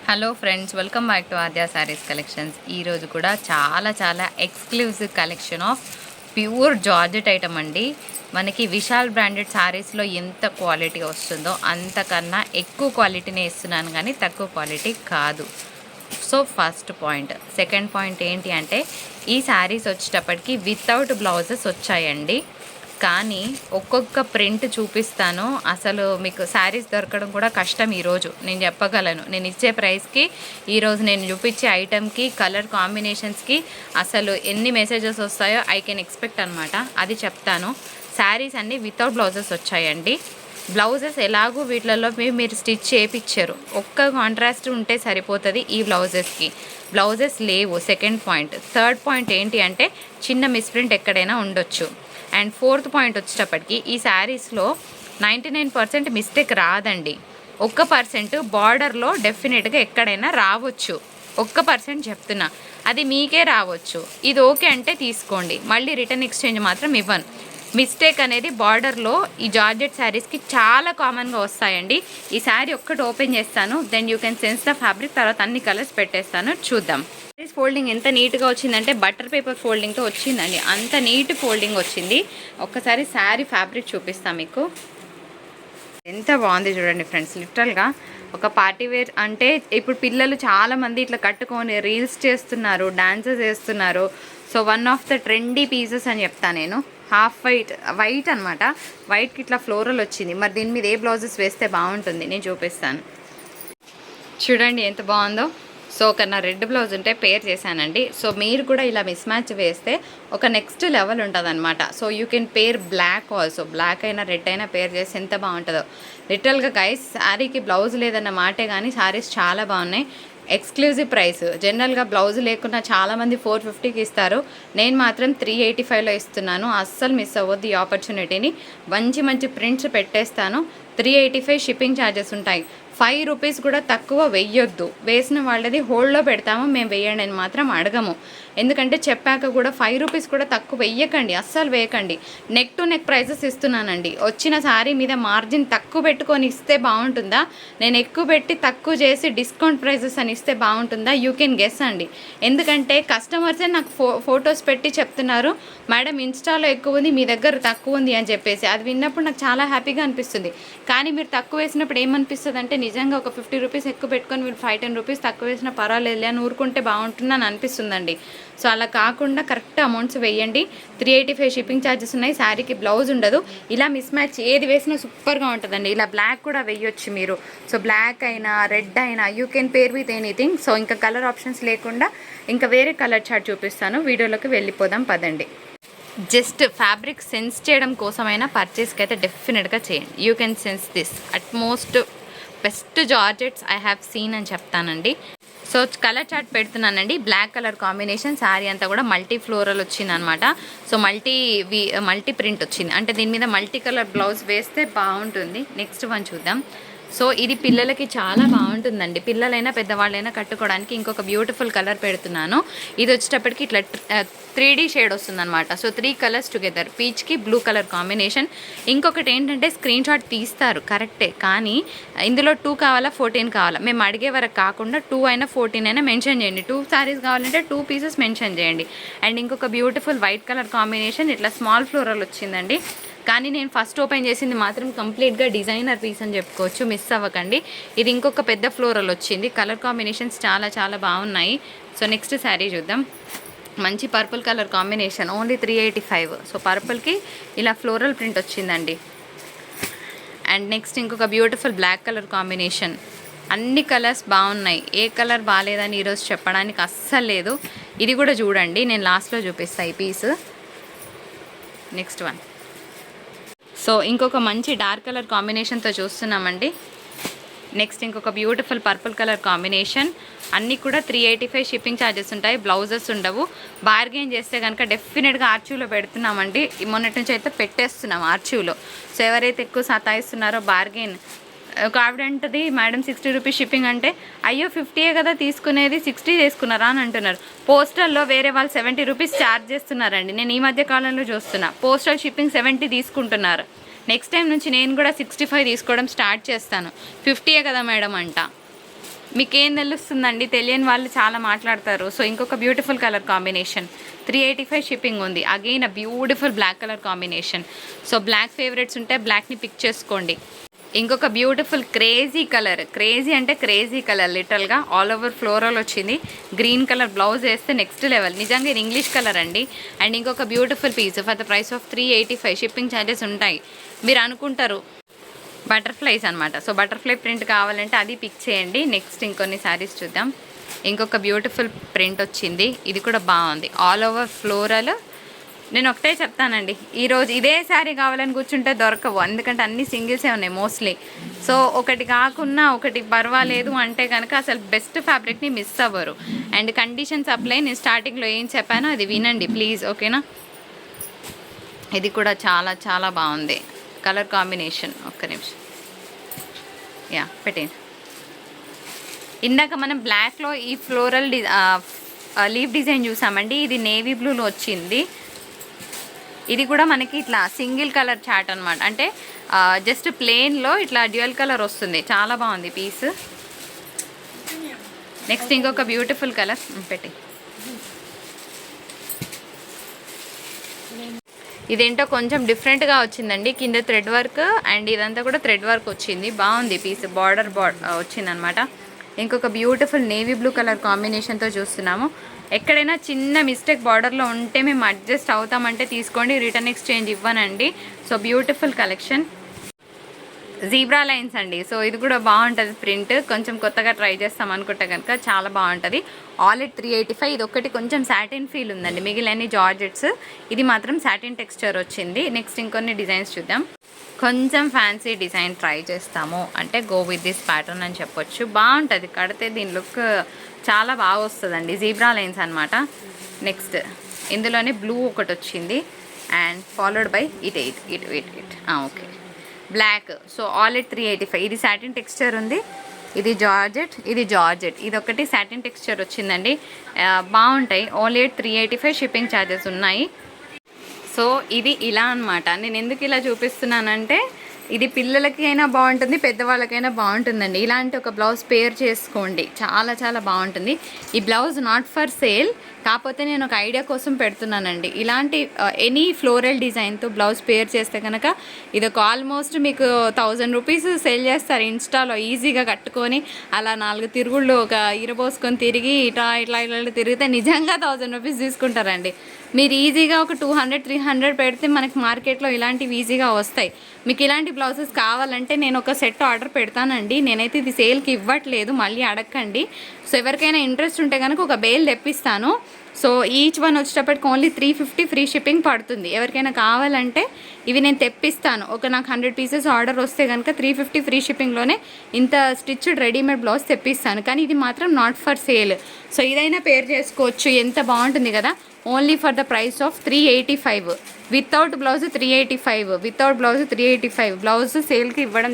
Hello friends, welcome back to Aadya saris collections. ఈరోజు కూడా చాలా exclusive collection of pure georgette item అండి. మనకి విశాల్ బ్రాండెడ్ శారీస్లో ఎంత క్వాలిటీ వస్తుందో అంతకన్నా ఎక్కువ క్వాలిటీనే ఇస్తున్నాను, కానీ తక్కువ క్వాలిటీ కాదు. So first point. Second point ఏంటి అంటే, ఈ శారీస్ వచ్చేటప్పటికి వితౌట్ బ్లౌజెస్ వచ్చాయండి. కానీ ఒక్కొక్క ప్రింట్ చూపిస్తాను. అసలు మీకు శారీస్ దొరకడం కూడా కష్టం ఈరోజు, నేను చెప్పగలను. నేను ఇచ్చే ప్రైస్కి ఈరోజు నేను చూపించే ఐటమ్కి, కలర్ కాంబినేషన్స్కి అసలు ఎన్ని మెసేజెస్ వస్తాయో ఐ కెన్ ఎక్స్పెక్ట్ అనమాట. అది చెప్తాను. శారీస్ అన్నీ వితౌట్ బ్లౌజెస్ వచ్చాయండి. బ్లౌజెస్ ఎలాగూ వీటిలలో మీరు స్టిచ్ చేయించారు, ఒక్క కాంట్రాస్ట్ ఉంటే సరిపోతుంది ఈ బ్లౌజెస్కి. బ్లౌజెస్ లేవు. Second point. థర్డ్ పాయింట్ ఏంటి అంటే, చిన్న మిస్ప్రింట్ ఎక్కడైనా ఉండొచ్చు. అండ్ ఫోర్త్ పాయింట్ వచ్చేటప్పటికి, ఈ శారీస్లో 99% మిస్టేక్ రాదండి. 1% బార్డర్లో డెఫినెట్గా ఎక్కడైనా రావచ్చు. 1% చెప్తున్నా, అది మీకే రావచ్చు. ఇది ఓకే అంటే తీసుకోండి, మళ్ళీ రిటర్న్ ఎక్స్చేంజ్ మాత్రం ఇవ్వను. మిస్టేక్ అనేది బార్డర్లో ఈ జార్జెట్ శారీస్కి చాలా కామన్గా వస్తాయండి. ఈ శారీ ఒక్కటి ఓపెన్ చేస్తాను, then you can sense the fabric. తర్వాత అన్ని కలర్స్ పెట్టేస్తాను, చూద్దాం. శారీస్ ఫోల్డింగ్ ఎంత నీట్గా వచ్చిందంటే, బటర్ పేపర్ ఫోల్డింగ్తో వచ్చిందండి. అంత నీట్ ఫోల్డింగ్ వచ్చింది. ఒక్కసారి శారీ ఫ్యాబ్రిక్ చూపిస్తాను మీకు. ఎంత బాగుంది చూడండి ఫ్రెండ్స్. లిటరల్గా ఒక పార్టీ వేర్ అంటే, ఇప్పుడు పిల్లలు చాలామంది ఇట్లా కట్టుకొని రీల్స్ చేస్తున్నారు, డాన్సెస్ చేస్తున్నారు. So one of the trendy pieces అని చెప్తాను నేను. హాఫ్ వైట్ అనమాట. వైట్కి ఇట్లా ఫ్లోరల్ వచ్చింది. మరి దీని మీద ఏ బ్లౌజెస్ వేస్తే బాగుంటుంది నేను చూపిస్తాను. చూడండి ఎంత బాగుందో. సో ఒక నా రెడ్ బ్లౌజ్ ఉంటే పేర్ చేశానండి. సో మీరు కూడా ఇలా మిస్ మ్యాచ్ వేస్తే ఒక నెక్స్ట్ లెవెల్ ఉంటుంది అనమాట. So you can pair black also. Black అయినా రెడ్ అయినా పేర్ చేస్తే ఎంత బాగుంటుందో. లిటరల్గా గైస్, శారీకి బ్లౌజ్ లేదన్న మాటే, కానీ శారీస్ చాలా బాగున్నాయి. Exclusive price. జనరల్గా బ్లౌజ్ లేకుండా చాలామంది 450కి ఇస్తారు, నేను మాత్రం 385లో ఇస్తున్నాను. అస్సలు మిస్ అవ్వద్దు ఈ ఆపర్చునిటీని. మంచి ప్రింట్స్ పెట్టేస్తాను. 385 షిప్పింగ్ ఛార్జెస్ ఉంటాయి. 5 రూపీస్ కూడా తక్కువ వెయ్యొద్దు. వేసిన వాళ్ళది హోల్డ్లో పెడతాము, మేము వేయండి అని మాత్రం అడగము. ఎందుకంటే చెప్పాక కూడా 5 రూపీస్ కూడా తక్కువ వెయ్యకండి, అస్సలు వేయకండి. నెక్ టు నెక్ ప్రైజెస్ ఇస్తున్నానండి. వచ్చిన శారీ మీద మార్జిన్ తక్కువ పెట్టుకొని ఇస్తే బాగుంటుందా, నేను ఎక్కువ పెట్టి తక్కువ చేసి డిస్కౌంట్ ప్రైజెస్ అని ఇస్తే బాగుంటుందా? యూ కెన్ గెస్ అండి. ఎందుకంటే కస్టమర్సే నాకు ఫొటోస్ పెట్టి చెప్తున్నారు, మేడం ఇన్స్టాలో ఎక్కువ ఉంది, మీ దగ్గర తక్కువ ఉంది అని చెప్పేసి. అది విన్నప్పుడు నాకు చాలా హ్యాపీగా అనిపిస్తుంది. కానీ మీరు తక్కువ వేసినప్పుడు ఏమనిపిస్తుంది అంటే, నిజంగా ఒక 50 రూపీస్ ఎక్కువ పెట్టుకొని మీరు 5-10 రూపీస్ తక్కువ వేసినా పర్వాలేదు అని ఊరుకుంటే బాగుంటుంది అని అనిపిస్తుందండి. సో అలా కాకుండా కరెక్ట్ అమౌంట్స్ వేయండి. 385 షిప్పింగ్ ఛార్జెస్ ఉన్నాయి. శారీకి బ్లౌజ్ ఉండదు. ఇలా మిస్ మ్యాచ్ ఏది వేసినా సూపర్గా ఉంటుందండి. ఇలా బ్లాక్ కూడా వేయొచ్చు మీరు. సో బ్లాక్ అయినా రెడ్ అయినా you can pair with anything. So ఇంకా కలర్ ఆప్షన్స్ లేకుండా ఇంకా వేరే కలర్ చార్ట్ చూపిస్తాను. వీడియోలోకి వెళ్ళిపోదాం పదండి. జస్ట్ ఫ్యాబ్రిక్ సెన్స్ చేయడం కోసమైనా పర్చేస్కి అయితే డెఫినెట్గా చేయండి. You can sense this utmost best georgettes I have seen అని చెప్తానండి. సో కలర్ చార్ట్ పెడుతున్నానండి. Black colour combination. శారీ అంతా కూడా మల్టీ ఫ్లోరల్ వచ్చింది అనమాట. సో మల్టీ ప్రింట్ వచ్చింది అంటే దీని మీద మల్టీ కలర్ బ్లౌజ్ వేస్తే బాగుంటుంది. నెక్స్ట్ వన్ చూద్దాం. సో ఇది పిల్లలకి చాలా బాగుంటుందండి. పిల్లలైనా పెద్దవాళ్ళైనా కట్టుకోవడానికి. ఇంకొక బ్యూటిఫుల్ కలర్ పెడుతున్నాను. ఇది వచ్చేటప్పటికి ఇట్లా 3D షేడ్ వస్తుందన్నమాట. So 3 colours together. పీచ్కి బ్లూ కలర్ కాంబినేషన్. ఇంకొకటి ఏంటంటే, స్క్రీన్ షాట్ తీస్తారు కరెక్టే, కానీ ఇందులో 2 కావాలా 14 కావాలా మేము అడిగే వరకు కాకుండా 2 అయినా 14 అయినా మెన్షన్ చేయండి. 2 శారీస్ కావాలంటే 2 పీసెస్ మెన్షన్ చేయండి. అండ్ ఇంకొక బ్యూటిఫుల్ వైట్ కలర్ కాంబినేషన్. ఇట్లా స్మాల్ ఫ్లోరల్ వచ్చిందండి. కానీ నేను ఫస్ట్ ఓపెన్ చేసింది మాత్రం కంప్లీట్గా డిజైనర్ పీస్ అని చెప్పుకోవచ్చు, మిస్ అవ్వకండి. ఇది ఇంకొక పెద్ద ఫ్లోరల్ వచ్చింది. కలర్ కాంబినేషన్స్ చాలా బాగున్నాయి. సో నెక్స్ట్ శారీ చూద్దాం. మంచి purple colour combination. Only 385. So పర్పుల్కి ఇలా ఫ్లోరల్ ప్రింట్ వచ్చిందండి. అండ్ నెక్స్ట్ ఇంకొక బ్యూటిఫుల్ బ్లాక్ కలర్ కాంబినేషన్. అన్ని కలర్స్ బాగున్నాయి, ఏ కలర్ బాగాలేదని ఈరోజు చెప్పడానికి అస్సలు లేదు. ఇది కూడా చూడండి, నేను లాస్ట్లో చూపిస్తాను ఈ పీస్. Next one. సో ఇంకొక మంచి డార్క్ కలర్ కాంబినేషన్తో చూస్తున్నామండి. నెక్స్ట్ ఇంకొక బ్యూటిఫుల్ పర్పుల్ కలర్ కాంబినేషన్. అన్నీ కూడా 385 షిప్పింగ్ ఛార్జెస్ ఉంటాయి. బ్లౌజెస్ ఉండవు. బార్గెన్ చేస్తే కనుక డెఫినెట్గా ఆర్చీవ్లో పెడుతున్నామండి. మొన్నటి నుంచి అయితే పెట్టేస్తున్నాం ఆర్చీవ్లో. సో ఎవరైతే ఎక్కువ సతాయిస్తున్నారో బార్గెన్, ఒక ఆవిడ అంటది, మేడం 60 రూపీస్ షిప్పింగ్ అంటే, అయ్యో 50 కదా తీసుకునేది, 60 తీసుకున్నారా అని అంటున్నారు. పోస్టల్లో వేరే వాళ్ళు 70 రూపీస్ ఛార్జ్ చేస్తున్నారండి. నేను ఈ మధ్య కాలంలో చూస్తున్నా పోస్టల్ షిప్పింగ్ 70 తీసుకుంటున్నారు. నెక్స్ట్ టైం నుంచి నేను కూడా 65 తీసుకోవడం స్టార్ట్ చేస్తాను. 50 కదా మేడం అంట. మీకేం తెలుస్తుందండి, తెలియని వాళ్ళు చాలా మాట్లాడతారు. సో ఇంకొక బ్యూటిఫుల్ కలర్ కాంబినేషన్, 385 షిప్పింగ్ ఉంది. Again a beautiful black colour combination. So black favourites ఉంటే బ్లాక్ని పిక్ చేసుకోండి. ఇంకొక బ్యూటిఫుల్ క్రేజీ కలర్, క్రేజీ అంటే క్రేజీ కలర్, లిటరల్గా ఆల్ ఓవర్ ఫ్లోరల్ వచ్చింది. గ్రీన్ కలర్ బ్లౌజ్ వేస్తే నెక్స్ట్ లెవెల్. నిజంగా ఇది ఇంగ్లీష్ కలర్ అండి. అండ్ ఇంకొక beautiful piece for the price of 385. Shipping charges ఉంటాయి. మీరు అనుకుంటారు బటర్ఫ్లైస్ అనమాట. సో బటర్ఫ్లై ప్రింట్ కావాలంటే అది పిక్ చేయండి. నెక్స్ట్ ఇంకొన్ని శారీస్ చూద్దాం. ఇంకొక బ్యూటిఫుల్ ప్రింట్ వచ్చింది. ఇది కూడా బాగుంది, ఆల్ ఓవర్ ఫ్లోరల్. నేను ఒకటే చెప్తానండి, ఈరోజు ఇదే శారీ కావాలని కూర్చుంటే దొరకవు, ఎందుకంటే అన్ని సింగిల్సే ఉన్నాయి మోస్ట్లీ. సో ఒకటి కాకున్నా ఒకటి పర్వాలేదు అంటే కనుక అసలు బెస్ట్ ఫ్యాబ్రిక్ని మిస్ అవ్వరు. And conditions apply. నేను స్టార్టింగ్లో ఏం చెప్పానో అది వినండి ప్లీజ్, ఓకేనా. ఇది కూడా చాలా చాలా బాగుంది కలర్ కాంబినేషన్. ఒక్క నిమిషం, యా పెట్టేయండి. ఇందాక మనం బ్లాక్లో ఈ ఫ్లోరల్ లీఫ్ డిజైన్ చూసామండి. ఇది నేవీ బ్లూలో వచ్చింది. ఇది కూడా మనకి ఇట్లా సింగిల్ కలర్ చాట్ అనమాట, అంటే జస్ట్ ప్లెయిన్లో ఇట్లా డ్యూయల్ కలర్ వస్తుంది. చాలా బాగుంది పీస్. నెక్స్ట్ ఇంకొక బ్యూటిఫుల్ కలర్ పెట్టి, ఇదేంటో కొంచెం డిఫరెంట్గా వచ్చిందండి. కింద థ్రెడ్ వర్క్ అండ్ ఇదంతా కూడా థ్రెడ్ వర్క్ వచ్చింది. బాగుంది పీస్, బార్డర్ వచ్చిందనమాట. ఇంకొక బ్యూటిఫుల్ నేవీ బ్లూ కలర్ కాంబినేషన్తో చూస్తున్నాము. ఎక్కడైనా చిన్న మిస్టేక్ బార్డర్లో ఉంటే మేము అడ్జస్ట్ అవుతామంటే తీసుకోండి, రిటర్న్ ఎక్స్చేంజ్ ఇవ్వనండి. So beautiful collection, zebra lines అండి. సో ఇది కూడా బాగుంటుంది ప్రింట్, కొంచెం కొత్తగా ట్రై చేస్తాం అనుకుంటే కనుక చాలా బాగుంటుంది. All at 385. ఇది ఒకటి కొంచెం సాటిన్ ఫీల్ ఉందండి, మిగిలిన జార్జెట్స్. ఇది మాత్రం సాటిన్ టెక్స్చర్ వచ్చింది. నెక్స్ట్ ఇంకొన్ని డిజైన్స్ చూద్దాం. కొంచెం ఫ్యాన్సీ డిజైన్ ట్రై చేస్తాము అంటే గో విత్ దిస్ ప్యాటర్న్ అని చెప్పొచ్చు. బాగుంటుంది కడితే, దీని లుక్ చాలా బాగా వస్తుందండి. జీబ్రా లైన్స్ అనమాట. నెక్స్ట్ ఇందులోనే బ్లూ ఒకటి వచ్చింది and followed by it okay black. So all at 385. ఇది సాటిన్ టెక్స్చర్ ఉంది. ఇది జార్జెట్, ఇది ఒకటి సాటిన్ టెక్స్చర్ వచ్చిందండి. బాగుంటాయి. All at 385. షిప్పింగ్ ఛార్జెస్ ఉన్నాయి. సో ఇది ఇలా అనమాట. నేను ఎందుకు ఇలా చూపిస్తున్నానంటే ఇది పిల్లలకి అయినా బాగుంటుంది, పెద్దవాళ్ళకైనా బాగుంటుందండి. ఇలాంటి ఒక బ్లౌజ్ పేర్ చేసుకోండి, చాలా చాలా బాగుంటుంది. ఈ బ్లౌజ్ నాట్ ఫర్ సేల్, కాకపోతే నేను ఒక ఐడియా కోసం పెడుతున్నానండి. ఇలాంటి ఎనీ ఫ్లోరల్ డిజైన్తో బ్లౌజ్ పేర్ చేస్తే కనుక ఇది ఒక ఆల్మోస్ట్ మీకు 1000 రూపీస్ సేల్ చేస్తారు ఇన్స్టాలో. ఈజీగా కట్టుకొని అలా 4 తిరుగుళ్ళు ఒక ఇరబోసుకొని తిరిగి ఇట్లా తిరిగితే నిజంగా 1000 రూపీస్ తీసుకుంటారండి. మీరు ఈజీగా ఒక 200-300 పెడితే మనకి మార్కెట్లో ఇలాంటివి ఈజీగా వస్తాయి. మీకు ఇలాంటి బ్లౌజెస్ కావాలంటే నేను ఒక సెట్ ఆర్డర్ పెడతానండి. నేనైతే ఇది సేల్కి ఇవ్వట్లేదు, మళ్ళీ అడగండి. సో ఎవరికైనా ఇంట్రెస్ట్ ఉంటే కనుక ఒక బేల్ తెప్పిస్తాను. సో ఈచ్ వన్ వచ్చేటప్పటికి ఓన్లీ 350 ఫ్రీ షిప్పింగ్ పడుతుంది. ఎవరికైనా కావాలంటే ఇవి నేను తెప్పిస్తాను. ఒక నాకు 100 పీసెస్ ఆర్డర్ వస్తే కనుక 350 ఫ్రీ షిప్పింగ్లోనే ఇంత స్టిచ్డ్ రెడీమేడ్ బ్లౌజ్ తెప్పిస్తాను. కానీ ఇది మాత్రం నాట్ ఫర్ సేల్. సో ఇదైనా పేర్ చేసుకోవచ్చు, ఎంత బాగుంటుంది కదా. Only for the price of 385. Without blouse 385, without blouse 385. Blouse సేల్కి ఇవ్వడం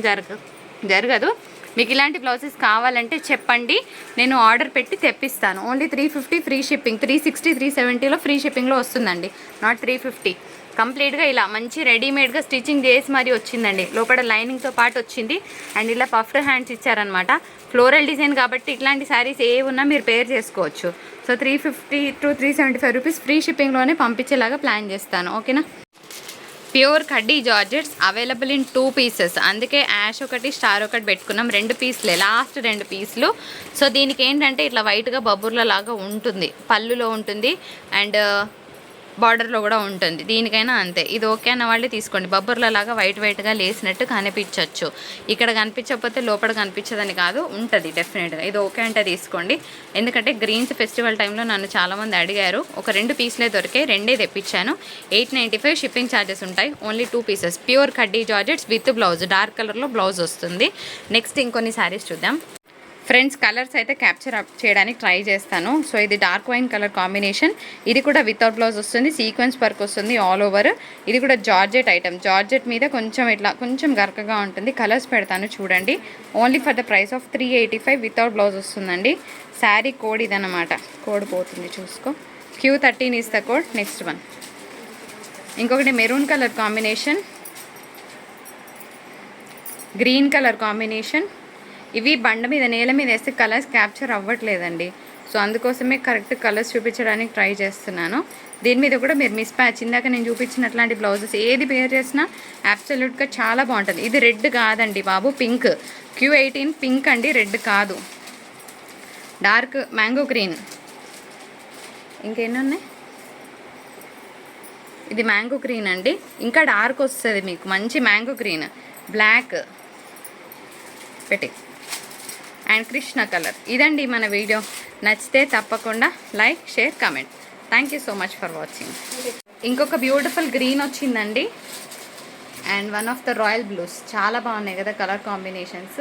జరగదు. మీకు ఇలాంటి బ్లౌజెస్ కావాలంటే చెప్పండి, నేను ఆర్డర్ పెట్టి తెప్పిస్తాను. Only 350 free shipping. 360, 370లో ఫ్రీ షిప్పింగ్లో వస్తుందండి, నాట్ 350. కంప్లీట్గా ఇలా మంచి రెడీమేడ్గా స్టిచ్చింగ్ చేసి మరీ వచ్చిందండి. లోపల లైనింగ్తో పాటు వచ్చింది అండ్ ఇలా పఫ్డ్ హ్యాండ్స్ ఇచ్చారనమాట. ఫ్లోరల్ డిజైన్ కాబట్టి ఇట్లాంటి శారీస్ ఏ ఉన్నా మీరు పేర్ చేసుకోవచ్చు. సో 350 to 375 రూపీస్ ఫ్రీ షిప్పింగ్లోనే పంపించేలాగా ప్లాన్ చేస్తాను, ఓకేనా. ప్యూర్ కడ్డీ జార్జెట్స్ అవైలబుల్ ఇన్ 2 పీసెస్. అందుకే యాష్ ఒకటి, స్టార్ ఒకటి పెట్టుకున్నాం. 2 పీసులే, లాస్ట్ 2 పీసులు. సో దీనికి ఏంటంటే ఇట్లా వైట్గా బబ్బుర్ల లాగా ఉంటుంది, పళ్ళులో ఉంటుంది అండ్ బార్డర్లో కూడా ఉంటుంది. దీనికైనా అంతే. ఇది ఓకే అన్న వాళ్ళే తీసుకోండి. బబ్బర్లలాగా వైట్గా లేసినట్టు కనిపించవచ్చు. ఇక్కడ కనిపించకపోతే లోపల కనిపించదని కాదు, ఉంటుంది డెఫినెట్గా. ఇది ఓకే అంటే తీసుకోండి. ఎందుకంటే గ్రీన్స్ ఫెస్టివల్ టైంలో నన్ను చాలామంది అడిగారు. ఒక 2 పీసులే దొరికాయి, 2 తెప్పించాను. 895 షిప్పింగ్ ఛార్జెస్ ఉంటాయి. ఓన్లీ 2 పీసెస్ ప్యూర్ కడ్డీ జార్జెట్స్ విత్ బ్లౌజ్, డార్క్ కలర్లో బ్లౌజ్ వస్తుంది. నెక్స్ట్ ఇంకొన్ని శారీస్ చూద్దాం ఫ్రెండ్స్. కలర్స్ అయితే క్యాప్చర్ అప్ చేయడానికి ట్రై చేస్తాను. సో ఇది డార్క్ వైన్ కలర్ కాంబినేషన్. ఇది కూడా వితౌట్ బ్లౌజ్ వస్తుంది, సీక్వెన్స్ వర్క్ వస్తుంది ఆల్ ఓవర్. ఇది కూడా జార్జెట్ ఐటమ్. జార్జెట్ మీద కొంచెం ఇట్లా కొంచెం గరకగా ఉంటుంది. కలర్స్ పెడతాను చూడండి. Only for the price of 385 without blouse వస్తుందండి. శారీ కోడ్ ఇదన్నమాట. కోడ్ పోతుంది చూసుకో. Q13 is the code. Next one ఇంకొకటి maroon colour combination, green colour combination. ఇవి బండ మీద నేల మీద వేస్తే కలర్స్ క్యాప్చర్ అవ్వట్లేదండి. సో అందుకోసమే కరెక్ట్ కలర్స్ చూపించడానికి ట్రై చేస్తున్నాను. దీని మీద కూడా మీరు మిస్ ప్యాచ్ ఇందాక నేను చూపించిన అట్లాంటి బ్లౌజెస్ ఏది వేర్ చేసినా అబ్సల్యూట్గా చాలా బాగుంటుంది. ఇది రెడ్ కాదండి బాబు, పింక్. Q18 పింక్ అండి, రెడ్ కాదు. Dark mango green. ఇంకెన్ని ఉన్నాయి? ఇది మ్యాంగో గ్రీన్ అండి, ఇంకా డార్క్ వస్తుంది మీకు, మంచి మ్యాంగో గ్రీన్, బ్లాక్ పెట్టి అండ్ కృష్ణ కలర్. ఇదండి మన వీడియో. నచ్చితే తప్పకుండా like, share, comment. Thank you so much for watching. ఇంకొక బ్యూటిఫుల్ గ్రీన్ వచ్చిందండి and one of the royal blues. చాలా బాగున్నాయి కదా కలర్ కాంబినేషన్స్.